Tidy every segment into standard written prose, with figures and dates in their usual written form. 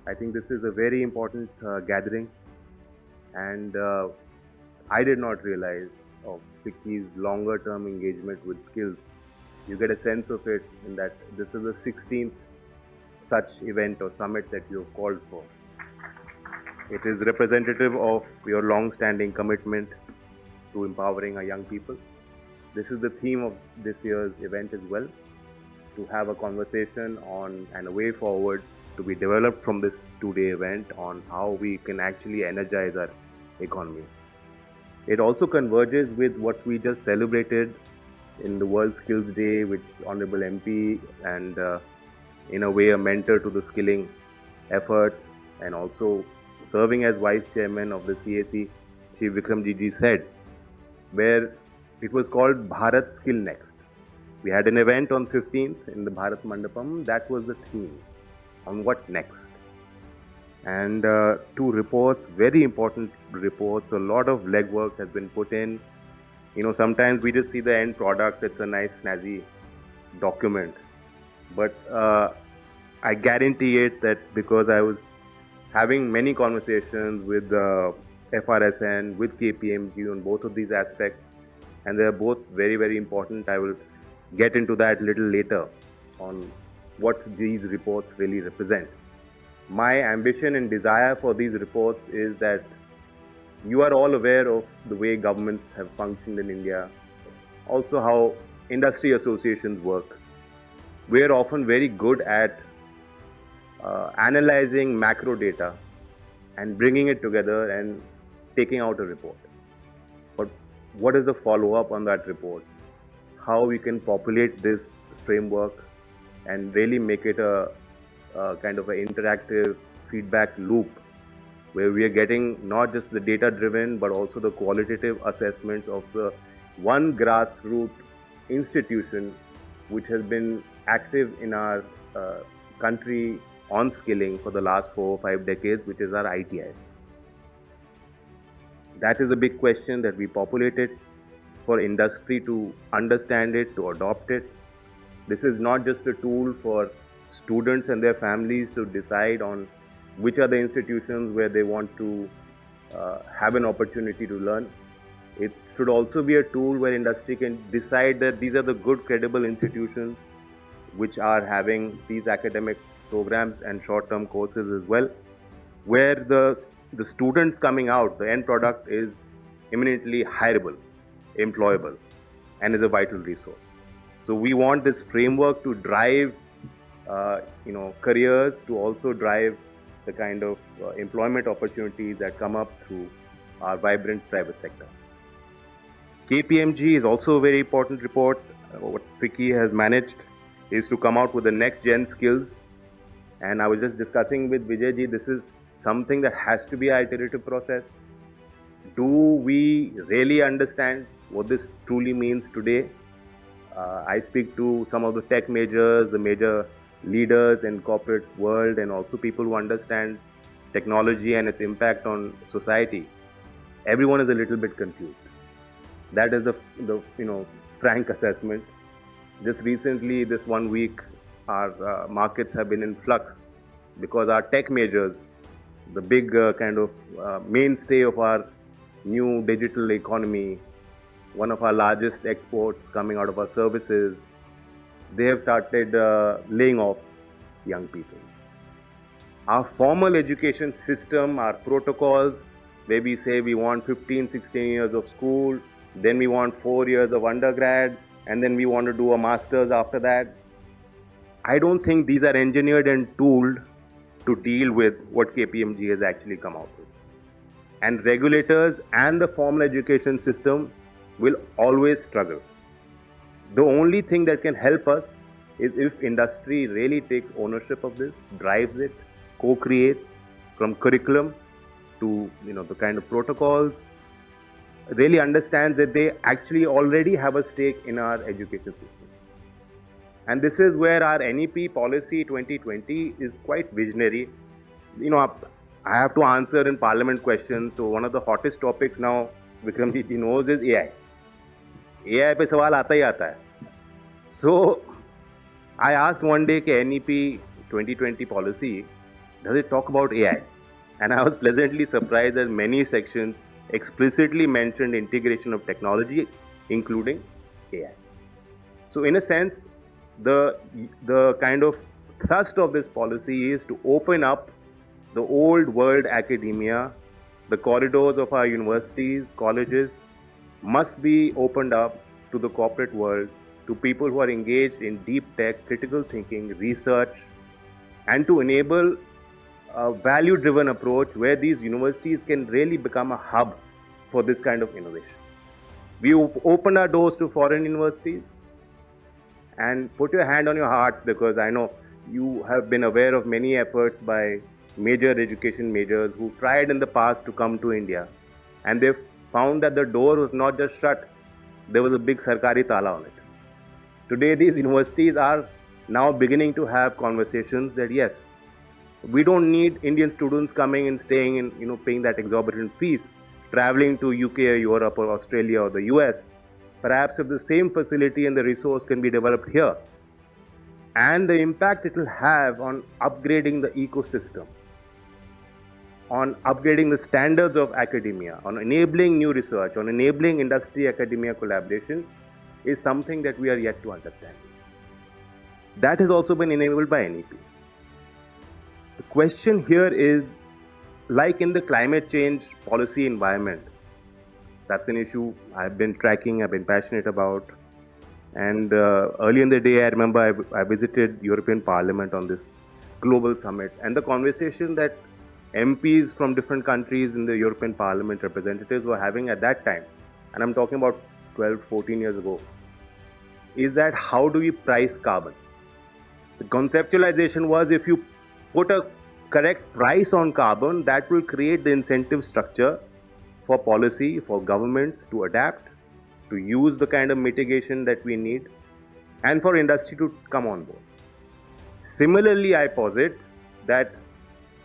I think this is a very important gathering, and I did not realize of FICCI's longer term engagement with skills. You get a sense of it in that this is the 16th such event or summit that you have called for. It is representative of your long standing commitment to empowering our young people. This is the theme of this year's event as well, to have a conversation on and a way forward to be developed from this 2-day event on how we can actually energize our economy. It also converges with what we just celebrated in the World Skills Day, which Honorable MP and in a way a mentor to the skilling efforts, and also serving as vice chairman of the CAC, Shri Vikramji said, where it was called Bharat Skill Next. We had an event on 15th in the Bharat Mandapam. That was the theme on what next. And two reports, very important reports, a lot of legwork has been put in. You know, sometimes we just see the end product, it's a nice, snazzy document. But I guarantee it that because I was having many conversations with FRSN, with KPMG on both of these aspects, and they are both very, very important. I will get into that a little later on what these reports really represent. My ambition and desire for these reports is that you are all aware of the way governments have functioned in India, also how industry associations work. We are often very good at analyzing macro data and bringing it together and taking out a report. But what is the follow-up on that report? How we can populate this framework and really make it a kind of an interactive feedback loop where we are getting not just the data driven but also the qualitative assessments of the one grassroots institution which has been active in our country on skilling for the last 4 or 5 decades, which is our ITIs. That is a big question that we populated for industry to understand it, to adopt it. This is not just a tool for students and their families to decide on which are the institutions where they want to have an opportunity to learn. It should also be a tool where industry can decide that these are the good, credible institutions which are having these academic programs and short-term courses as well, where the students coming out, the end product is eminently hireable, employable, and is a vital resource. So we want this framework to drive, careers, to also drive the kind of employment opportunities that come up through our vibrant private sector. KPMG is also a very important report. What FICCI has managed is to come out with the next gen skills. And I was just discussing with Vijay ji, this is something that has to be an iterative process. Do we really understand what this truly means today? I speak to some of the tech majors, the major leaders in corporate world, and also people who understand technology and its impact on society. Everyone is a little bit confused. That is the frank assessment. Just recently, this 1 week, our markets have been in flux because our tech majors, the big kind of mainstay of our new digital economy, one of our largest exports coming out of our services, they have started laying off young people. Our formal education system, our protocols, where we say we want 15, 16 years of school, then we want 4 years of undergrad, and then we want to do a master's after that. I don't think these are engineered and tooled to deal with what KPMG has actually come out with. And regulators and the formal education system will always struggle. The only thing that can help us is if industry really takes ownership of this, drives it, co-creates from curriculum to the kind of protocols, really understands that they actually already have a stake in our education system. And this is where our NEP policy 2020 is quite visionary. I have to answer in parliament questions. So one of the hottest topics now, Vikramji knows, is AI. AI पे सवाल आता ही आता है. So I asked one day कि NEP 2020 policy, does it talk about AI? And I was pleasantly surprised that many sections explicitly mentioned integration of technology, including AI. So, in a sense, the kind of thrust of this policy is to open up the old world academia. The corridors of our universities, colleges must be opened up to the corporate world, to people who are engaged in deep tech, critical thinking, research, and to enable a value driven approach where these universities can really become a hub for this kind of innovation. We opened our doors to foreign universities, and put your hand on your hearts, because I know you have been aware of many efforts by major education majors who tried in the past to come to India, and they found that the door was not just shut, there was a big sarkari tala on it. Today, these universities are now beginning to have conversations that yes, we don't need Indian students coming and staying in, paying that exorbitant fees, traveling to UK or Europe or Australia or the US. Perhaps if the same facility and the resource can be developed here, and the impact it will have on upgrading the ecosystem, on upgrading the standards of academia, on enabling new research, on enabling industry academia collaboration, is something that we are yet to understand. That has also been enabled by NEP. The question here is, like in the climate change policy environment, that's an issue I've been tracking, I've been passionate about. And early in the day, I remember I visited European Parliament on this global summit, and the conversation that MPs from different countries in the European Parliament, representatives, were having at that time, and I'm talking about 12, 14 years ago, is that how do we price carbon? The conceptualization was, if you put a correct price on carbon, that will create the incentive structure for policy, for governments to adapt, to use the kind of mitigation that we need, and for industry to come on board. Similarly, I posit that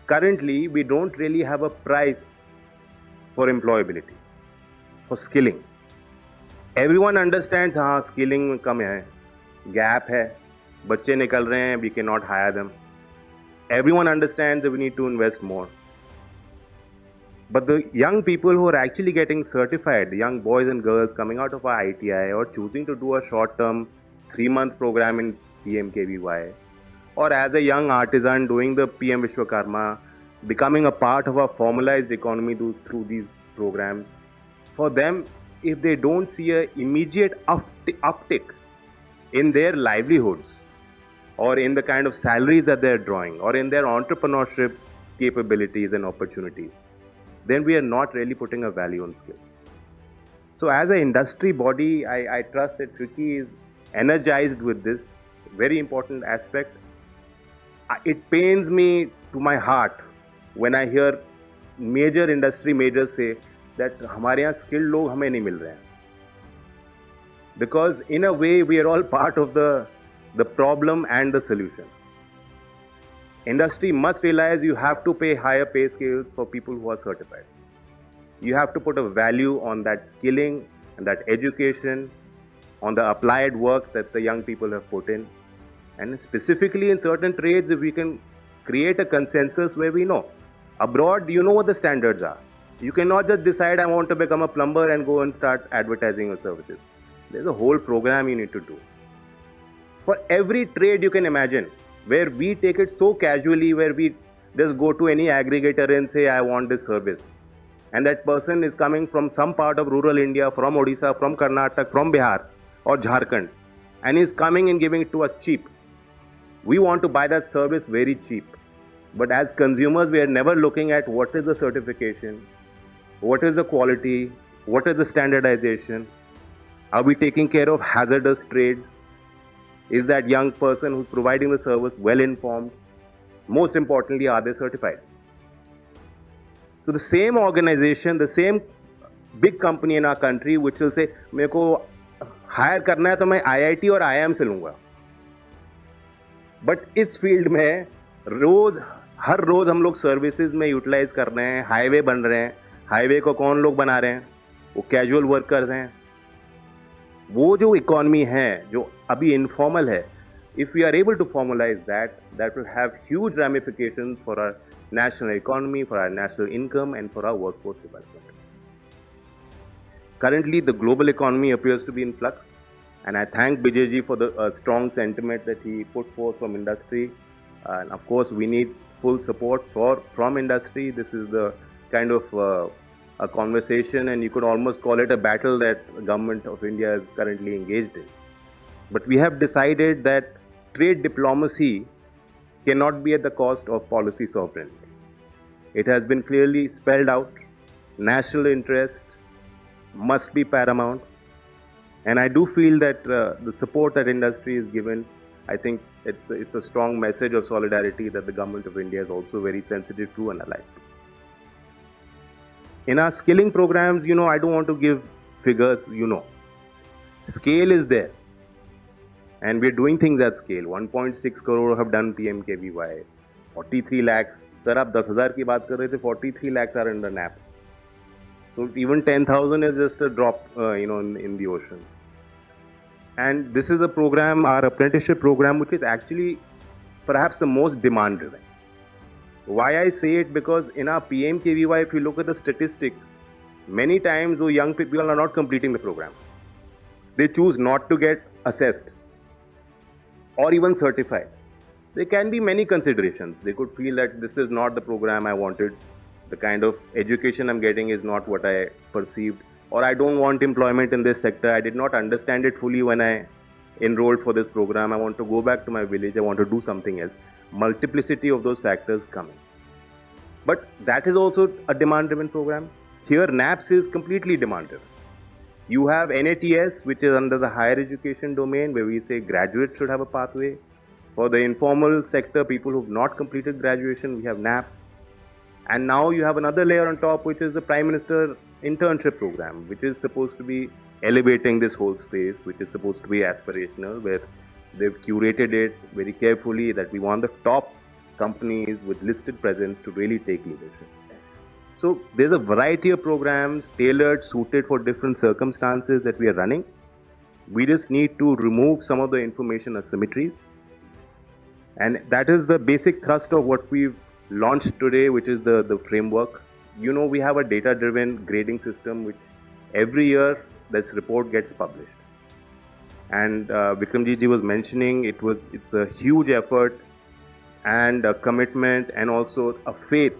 currently we don't really have a price for employability, for skilling. Everyone understands, हाँ, skilling में कम है, gap है, बच्चे निकल रहे हैं, we cannot hire them. Everyone understands that we need to invest more. But the young people who are actually getting certified, the young boys and girls coming out of our ITI or choosing to do a short-term 3-month program in PMKVY, or as a young artisan doing the PM Vishwakarma, becoming a part of our formalized economy through these programs, for them, if they don't see an immediate uptick in their livelihoods, or in the kind of salaries that they're drawing, or in their entrepreneurship capabilities and opportunities, then we are not really putting a value on skills. So as an industry body, I trust that FICCI is energized with this very important aspect. It pains me to my heart when I hear major industry majors say that हमारे यहाँ skilled लोग हमें नहीं मिल रहे हैं. Because in a way, we are all part of the problem and the solution. Industry must realize you have to pay higher pay scales for people who are certified. You have to put a value on that skilling and that education, on the applied work that the young people have put in. And specifically in certain trades, if we can create a consensus where we know. Abroad, you know what the standards are. You cannot just decide, I want to become a plumber and go and start advertising your services. There's a whole program you need to do. For every trade you can imagine, where we take it so casually, where we just go to any aggregator and say, I want this service. And that person is coming from some part of rural India, from Odisha, from Karnataka, from Bihar or Jharkhand, and is coming and giving it to us cheap. We want to buy that service very cheap. But as consumers, we are never looking at what is the certification, what is the quality, what is the standardization. Are we taking care of hazardous trades? Is that young person who's providing the service well informed? Most importantly, are they certified? So the same organization, the same big company in our country which will say, मेरे को hire करना है तो मैं IIT और IIM से लूँगा. But इस फील्ड में हर रोज हम लोग सर्विसेज में यूटिलाइज कर रहे हैं, हाईवे बन रहे हैं. हाईवे को कौन लोग बना रहे हैं? वो कैजुअल वर्कर्स हैं. वो जो इकोनॉमी है जो अभी इनफॉर्मल है, if we are able to formalize that will have huge ramifications for our national economy, for our national income, and for our workforce development. Currently, the global economy appears to be in flux, and I thank Bijayji for the strong sentiment that he put forth from industry. And of course, we need full support from industry. This is the kind of a conversation, and you could almost call it a battle that the government of India is currently engaged in. But we have decided that trade diplomacy cannot be at the cost of policy sovereignty. It has been clearly spelled out. National interest must be paramount. And I do feel that the support that industry is given, I think it's a strong message of solidarity that the government of India is also very sensitive to and alive to. In our skilling programs, I don't want to give figures, Scale is there. And we're doing things at scale. 1.6 crore have done PMKVY. 43 lakhs. Sir, आप 10,000 की बात कर रहे थे, 43 lakhs are under NAPs. So even 10,000 is just a drop, in the ocean. And this is a program, our apprenticeship program, which is actually perhaps the most demand-driven. Why I say it? Because in our PMKVY, if you look at the statistics, many times those young people are not completing the program. They choose not to get assessed or even certified. There can be many considerations. They could feel that this is not the program I wanted. The kind of education I'm getting is not what I perceived. Or I don't want employment in this sector. I did not understand it fully when I enrolled for this program. I want to go back to my village. I want to do something else. Multiplicity of those factors come in. But that is also a demand-driven program. Here, NAPS is completely demand-driven. You have NATS, which is under the higher education domain, where we say graduates should have a pathway. For the informal sector, people who have not completed graduation, we have NAPS. And now you have another layer on top, which is the Prime Minister Internship Program, which is supposed to be elevating this whole space, which is supposed to be aspirational, where they've curated it very carefully that we want the top companies with listed presence to really take leadership. So there's a variety of programs tailored, suited for different circumstances that we are running. We just need to remove some of the information asymmetries. And that is the basic thrust of what we've launched today, which is the framework. We have a data-driven grading system, which every year this report gets published. And Vikramji was mentioning it's a huge effort and a commitment and also a faith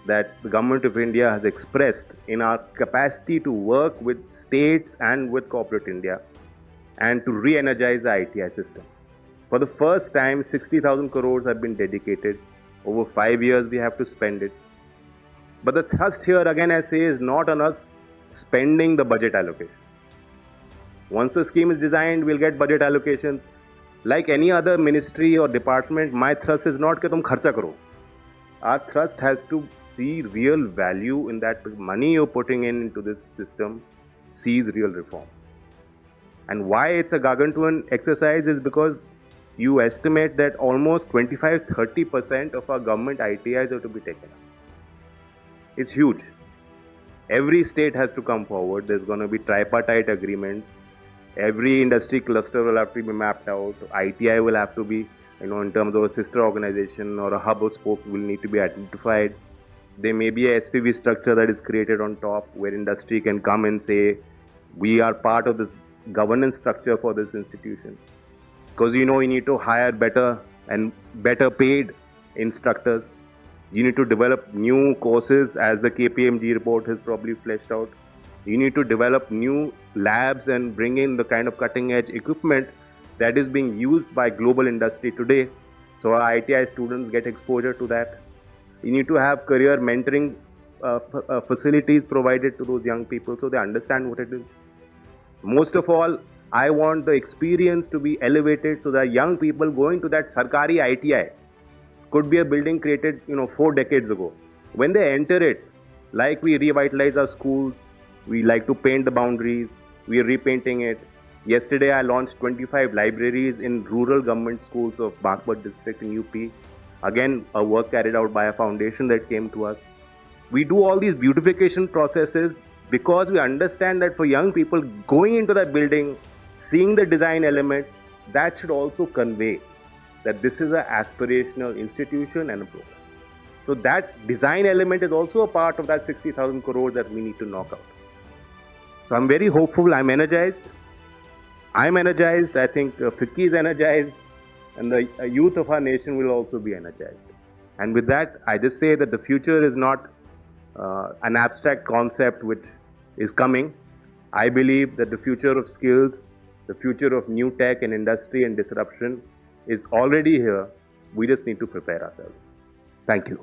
that the government of India has expressed in our capacity to work with states and with corporate India and to re-energize the ITI system. For the first time, 60,000 crores have been dedicated. Over 5 years, we have to spend it. But the thrust here, again, I say, is not on us spending the budget allocation. Once the scheme is designed, we'll get budget allocations. Like any other ministry or department, my thrust is not that tum kharcha karo. Our thrust has to see real value in that the money you're putting into this system sees real reform. And why it's a gargantuan exercise is because you estimate that almost 25-30% of our government ITIs have to be taken up. It's huge. Every state has to come forward. There's going to be tripartite agreements. Every industry cluster will have to be mapped out. ITI will have to be, in terms of a sister organization or a hub or spoke will need to be identified. There may be a SPV structure that is created on top where industry can come and say, we are part of this governance structure for this institution. Because you need to hire better and better paid instructors. You need to develop new courses, as the KPMG report has probably fleshed out. You need to develop new labs and bring in the kind of cutting edge equipment that is being used by global industry today. So our ITI students get exposure to that. You need to have career mentoring facilities provided to those young people so they understand what it is. Most of all, I want the experience to be elevated so that young people going to that Sarkari ITI could be a building created, 4 decades ago. When they enter it, like we revitalize our schools, we like to paint the boundaries, we are repainting it. Yesterday, I launched 25 libraries in rural government schools of Baghpat district in UP. Again, a work carried out by a foundation that came to us. We do all these beautification processes because we understand that for young people going into that building, seeing the design element, that should also convey that this is an aspirational institution and a program. So that design element is also a part of that 60,000 crore that we need to knock out. So I'm very hopeful. I'm energized. I think FICCI is energized, and the youth of our nation will also be energized. And with that, I just say that the future is not an abstract concept which is coming. I believe that the future of skills, the future of new tech and industry and disruption is already here. We just need to prepare ourselves. Thank you.